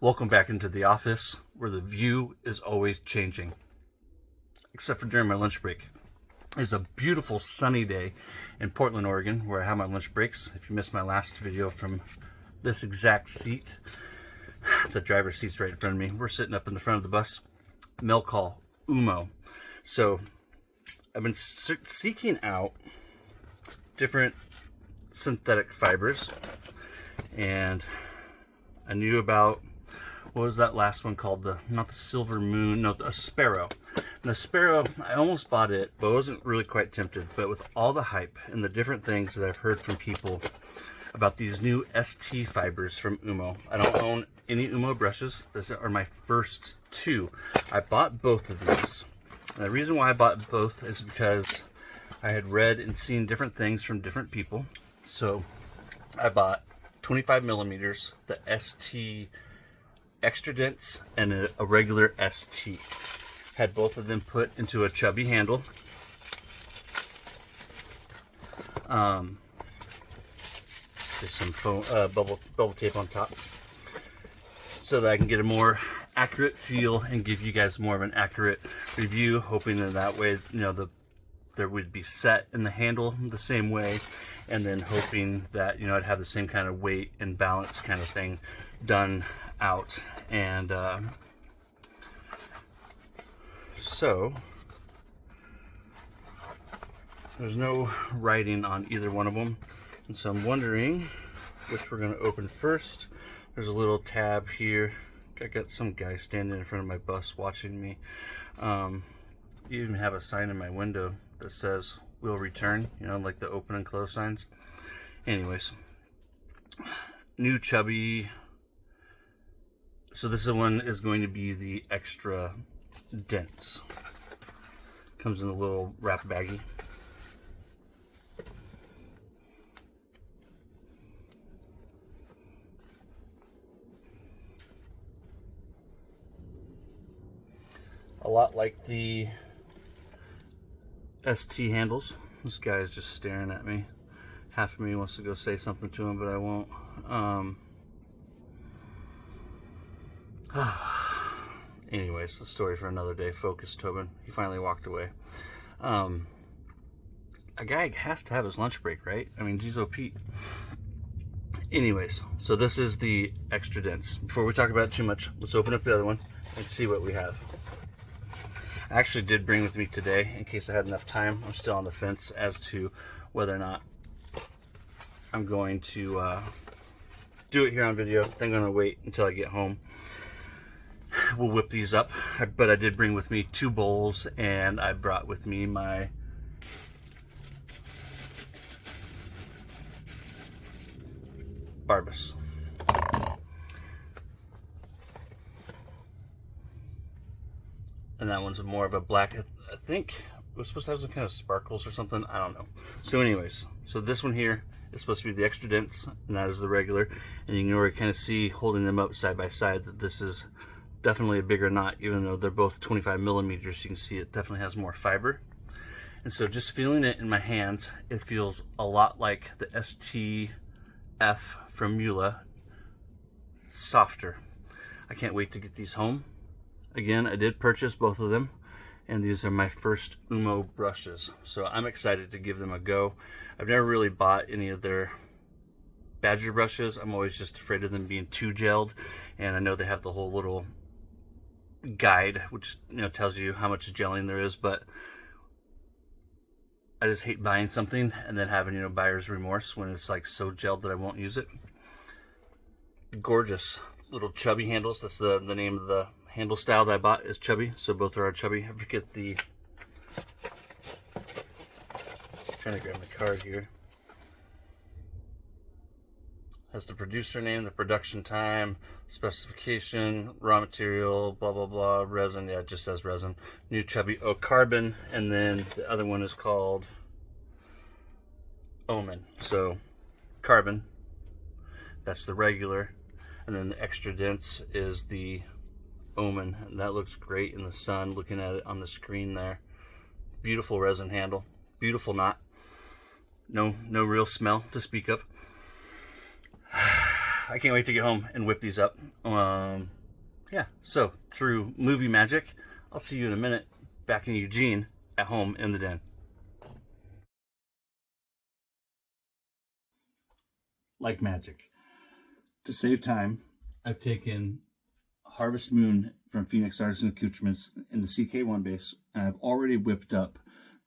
Welcome back into the office where the view is always changing, except for during my lunch break. It's a beautiful sunny day in Portland, Oregon, where I have my lunch breaks. If you missed my last video from this exact seat, the driver's seat's right in front of me. We're sitting up in the front of the bus. Mail call, Oumo. So I've been seeking out different synthetic fibers, and I knew about, what was that last one called? Not the Silver Moon, no, a Sparrow. And the Sparrow, I almost bought it, but I wasn't really quite tempted. But with all the hype and the different things that I've heard from people about these new ST fibers from Oumo, I don't own any Oumo brushes. These are my first two. I bought both of these. And the reason why I bought both is because I had read and seen different things from different people. So I bought 25 millimeters, the ST extra dense, and a regular ST. Had both of them put into a chubby handle. There's some foam, bubble tape on top, so that I can get a more accurate feel and give you guys more of an accurate review, hoping that way, you know, there would be set in the handle the same way, and then hoping that, you know, I'd have the same kind of weight and balance kind of thing done out. And so there's no writing on either one of them, and so I'm wondering which we're going to open first. There's a little tab here. I got some guy standing in front of my bus watching me. You even have a sign in my window that says "We'll return," you know, like the open and close signs. Anyways, new chubby. So this one is going to be the extra dense. Comes in a little wrap baggie. A lot like the ST handles. This guy is just staring at me. Half of me wants to go say something to him, but I won't. Anyways, the story for another day. Focus, Tobin. He finally walked away. A guy has to have his lunch break, right? I mean, geez, oh Pete. Anyways, so this is the extra dense. Before we talk about it too much, let's open up the other one and see what we have. I actually did bring with me today, in case I had enough time. I'm still on the fence as to whether or not I'm going to do it here on video. I'm going to wait until I get home. We'll whip these up. But I did bring with me 2 bowls, and I brought with me my Barbas. And that one's more of a black. I think it was supposed to have some kind of sparkles or something. I don't know. So anyways, so this one here is supposed to be the extra dense, and that is the regular. And you can already kind of see, holding them up side by side, that this is definitely a bigger knot, even though they're both 25 millimeters. You can see it definitely has more fiber. And so just feeling it in my hands, it feels a lot like the STF from Mula, softer. I can't wait to get these home. Again, I did purchase both of them, and these are my first Oumo brushes, so I'm excited to give them a go. I've never really bought any of their Badger brushes. I'm always just afraid of them being too gelled, and I know they have the whole little guide, which, you know, tells you how much gelling there is, but I just hate buying something and then having, you know, buyer's remorse when it's like so gelled that I won't use it. Gorgeous little chubby handles. That's the name of the handle style that I bought, is chubby. So both are chubby. I forget the, trying to grab my card here. Has the producer name, the production time, specification, raw material, blah blah blah, resin. Yeah, it just says resin. New chubby. Oh, carbon. And then the other one is called Omen. So carbon, that's the regular, and then the extra dense is the Omen, and that looks great in the sun, looking at it on the screen there. Beautiful resin handle, beautiful knot, no real smell to speak of. I can't wait to get home and whip these up. Yeah, so through movie magic, I'll see you in a minute back in Eugene at home in the den. Like magic. To save time, I've taken Harvest Moon from Phoenix Artisan Accoutrements in the CK1 base, and I've already whipped up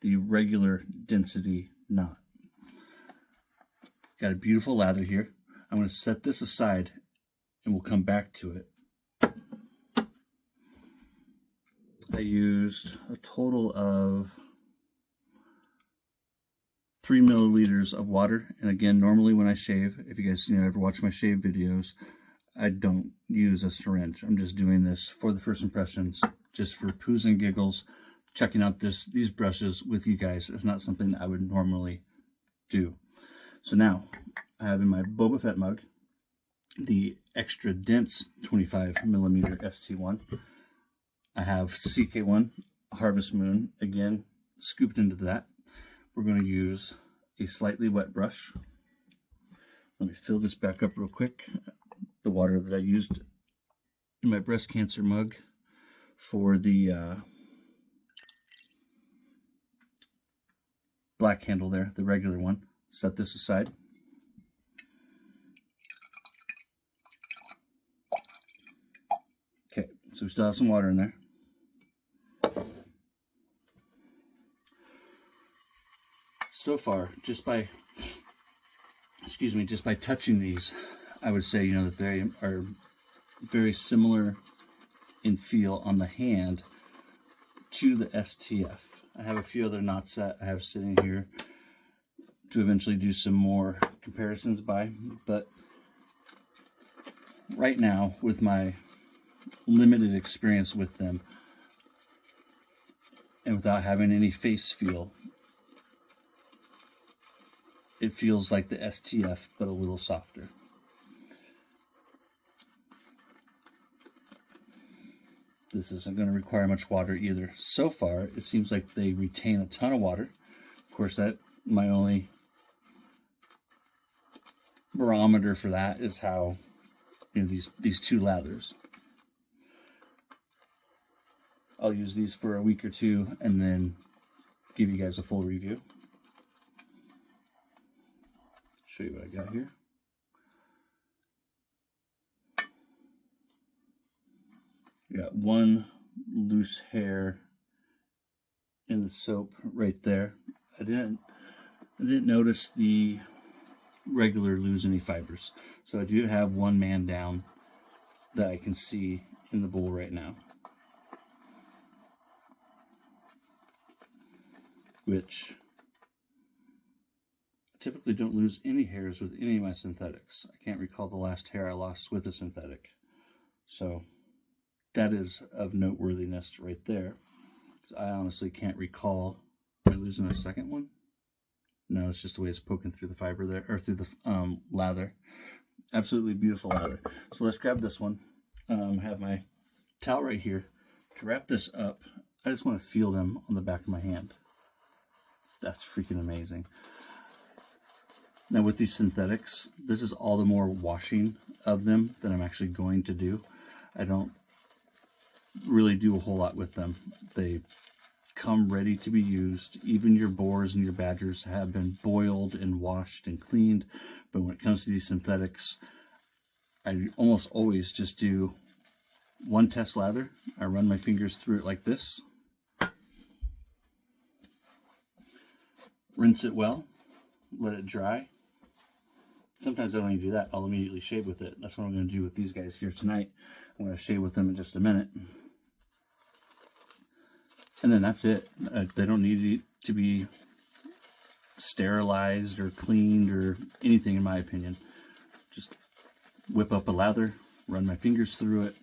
the regular density knot. Got a beautiful lather here. I'm going to set this aside and we'll come back to it. I used a total of 3 milliliters of water. And again, normally when I shave, if you guys ever watch my shave videos, I don't use a syringe. I'm just doing this for the first impressions, just for poos and giggles. Checking out these brushes with you guys is not something that I would normally do. So now I have in my Boba Fett mug the extra dense 25 millimeter ST-1. I have CK1 Harvest Moon, again, scooped into that. We're going to use a slightly wet brush. Let me fill this back up real quick. The water that I used in my breast cancer mug for the black handle there, the regular one. Set this aside. Okay, so we still have some water in there. So far, just by touching these, I would say, that they are very similar in feel on the hand to the STF. I have a few other knots that I have sitting here to eventually do some more comparisons by, but right now, with my limited experience with them and without having any face feel, it feels like the STF, but a little softer. This isn't going to require much water either. So far, it seems like they retain a ton of water. Of course, that my only barometer for that is how these two lathers. I'll use these for a week or two and then give you guys a full review. Show you what I got here. We got one loose hair in the soap right there. I didn't notice the regular lose any fibers. So I do have one man down that I can see in the bowl right now, which I typically don't lose any hairs with any of my synthetics. I can't recall the last hair I lost with a synthetic. So that is of noteworthiness right there. I honestly can't recall. Am I losing a second one? No, it's just the way it's poking through the fiber there, or through the lather. Absolutely beautiful lather. So let's grab this one. I have my towel right here. To wrap this up, I just want to feel them on the back of my hand. That's freaking amazing. Now with these synthetics, this is all the more washing of them than I'm actually going to do. I don't really do a whole lot with them. They come ready to be used. Even your boars and your badgers have been boiled and washed and cleaned. But when it comes to these synthetics, I almost always just do one test lather. I run my fingers through it like this. Rinse it well. Let it dry. Sometimes I don't even do that. I'll immediately shave with it. That's what I'm going to do with these guys here tonight. I'm going to shave with them in just a minute. And then that's it. They don't need to be sterilized or cleaned or anything, in my opinion. Just whip up a lather, run my fingers through it,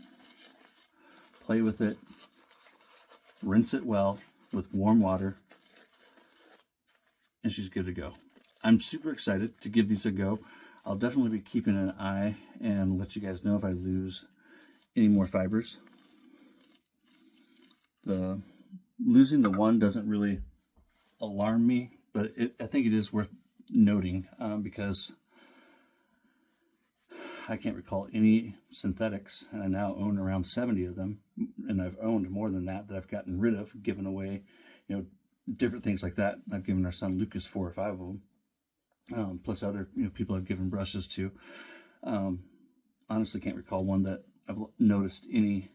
play with it, rinse it well with warm water, and she's good to go. I'm super excited to give these a go. I'll definitely be keeping an eye and let you guys know if I lose any more fibers. Losing the one doesn't really alarm me, but I think it is worth noting because I can't recall any synthetics, and I now own around 70 of them, and I've owned more than that I've gotten rid of, given away, different things like that. I've given our son Lucas 4 or 5 of them, plus other people I've given brushes to. Honestly, can't recall one that I've noticed any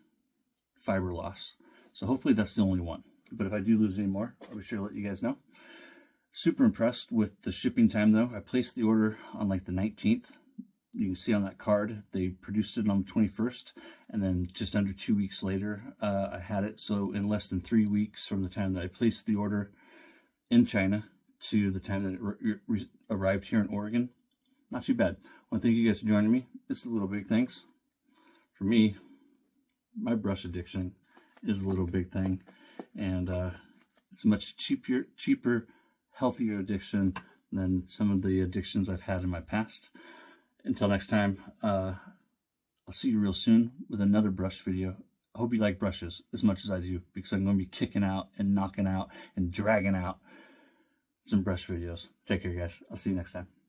fiber loss. So hopefully that's the only one. But if I do lose any more, I'll be sure to let you guys know. Super impressed with the shipping time, though. I placed the order on like the 19th. You can see on that card, they produced it on the 21st, and then just under 2 weeks later, I had it. So in less than 3 weeks from the time that I placed the order in China to the time that it arrived here in Oregon, not too bad. I want to thank you guys for joining me. It's the little big things. For me, my brush addiction is a little big thing, and it's a much cheaper, healthier addiction than some of the addictions I've had in my past. Until next time, I'll see you real soon with another brush video. I hope you like brushes as much as I do, because I'm going to be kicking out and knocking out and dragging out some brush videos. Take care, guys. I'll see you next time.